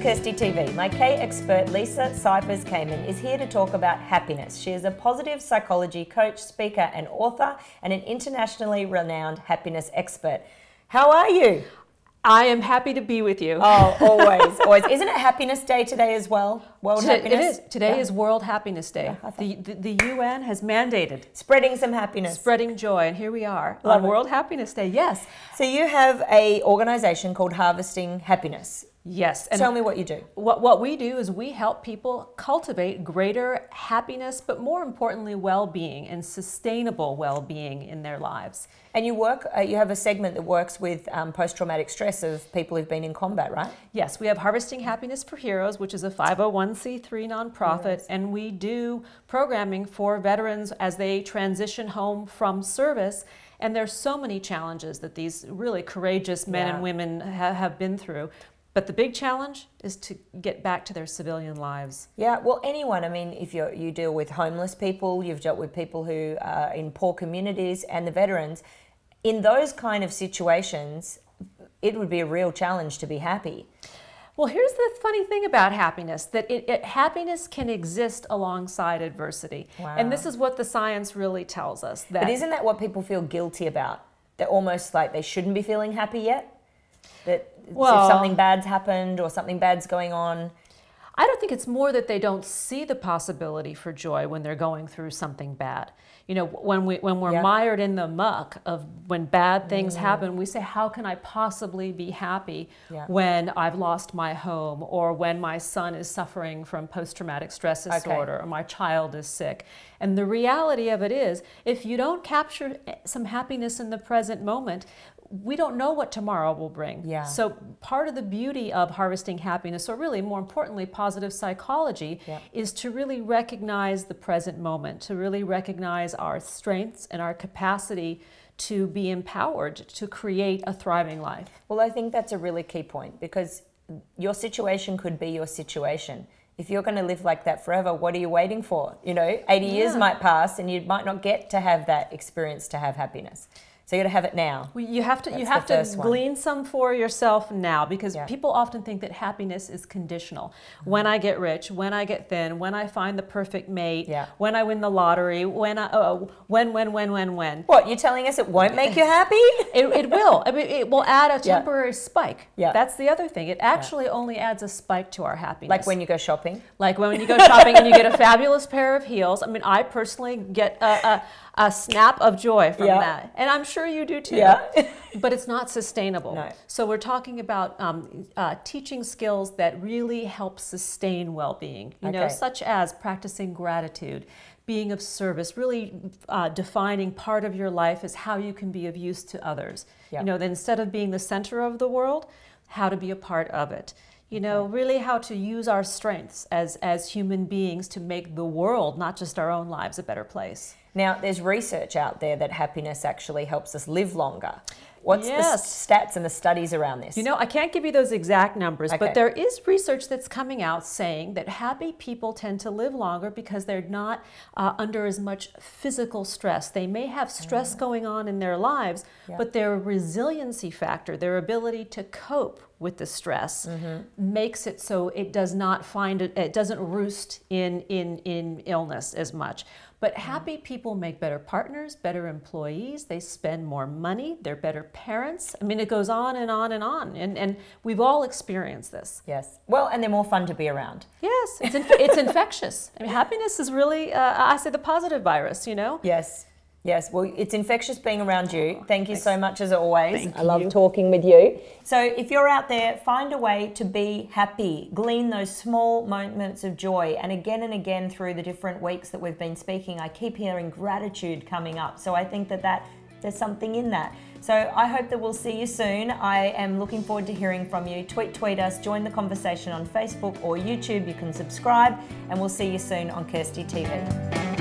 Kirsty TV. My K expert Lisa Cypers Kamen is here to talk about happiness. She is a positive psychology coach, speaker and author, and an internationally renowned happiness expert. How are you? I am happy to be with you. Oh, always, always. Isn't it Happiness Day today as well? World Happiness? It is. Today is World Happiness Day. The UN has mandated spreading some happiness. Spreading joy, and here we are Love on it. World Happiness Day, yes. So you have an organization called Harvesting Happiness. Yes. And tell me what you do. What we do is we help people cultivate greater happiness, but more importantly, well-being and sustainable well-being in their lives. And you work, you have a segment that works with post-traumatic stress of people who've been in combat, right? Yes, we have Harvesting Happiness for Heroes, which is a 501c3 nonprofit, yes. And we do programming for veterans as they transition home from service. And there's so many challenges that these really courageous men and women have been through. But the big challenge is to get back to their civilian lives. Yeah, well, anyone. I mean, if you deal with homeless people, you've dealt with people who are in poor communities and the veterans. In those kind of situations, it would be a real challenge to be happy. Well, here's the funny thing about happiness, that happiness can exist alongside adversity. Wow. And this is what the science really tells us. But isn't that what people feel guilty about? They're almost like they shouldn't be feeling happy yet? That if something bad's happened or something bad's going on. I don't think it's more that they don't see the possibility for joy when they're going through something bad. You know, when we're mired in the muck of when bad things happen, we say, how can I possibly be happy when I've lost my home, or when my son is suffering from post-traumatic stress disorder, or my child is sick? And the reality of it is, if you don't capture some happiness in the present moment, we don't know what tomorrow will bring. Yeah. So part of the beauty of harvesting happiness, or really more importantly, positive psychology, is to really recognize the present moment, to really recognize our strengths and our capacity to be empowered to create a thriving life. Well, I think that's a really key point, because your situation could be your situation. If you're going to live like that forever, what are you waiting for? You know, 80 years might pass and you might not get to have that experience to have happiness. So you got to have it now. Well, you have to glean some for yourself now, because people often think that happiness is conditional. When I get rich, when I get thin, when I find the perfect mate, when I win the lottery, when. What, you're telling us it won't make you happy? It will. I mean, it will add a temporary spike. That's the other thing. It actually only adds a spike to our happiness. Like when you go shopping? Like when you go shopping and you get a fabulous pair of heels. I mean, I personally get a snap of joy from that. And I'm sure you do too. But it's not sustainable. No. So we're talking about teaching skills that really help sustain well-being, you know, such as practicing gratitude, being of service, really defining part of your life as how you can be of use to others. You know, that instead of being the center of the world, how to be a part of it. You know, really how to use our strengths as human beings to make the world, not just our own lives, a better place. Now, there's research out there that happiness actually helps us live longer. What's the stats and the studies around this? You know, I can't give you those exact numbers, but there is research that's coming out saying that happy people tend to live longer because they're not under as much physical stress. They may have stress going on in their lives, but their resiliency factor, their ability to cope with the stress, makes it so it does not it doesn't roost in illness as much. But happy people make better partners, better employees, they spend more money, they're better parents. I mean, it goes on and on and on. And we've all experienced this. Yes. Well, and they're more fun to be around. Yes, it's infectious. I mean, happiness is really, I say, the positive virus, you know? Yes. Yes, well, it's infectious being around you. Thank you so much, as always. Thank I love talking with you. So if you're out there, find a way to be happy. Glean those small moments of joy. And again through the different weeks that we've been speaking, I keep hearing gratitude coming up. So I think that there's something in that. So I hope that we'll see you soon. I am looking forward to hearing from you. Tweet us, join the conversation on Facebook or YouTube. You can subscribe, and we'll see you soon on Kirsty TV.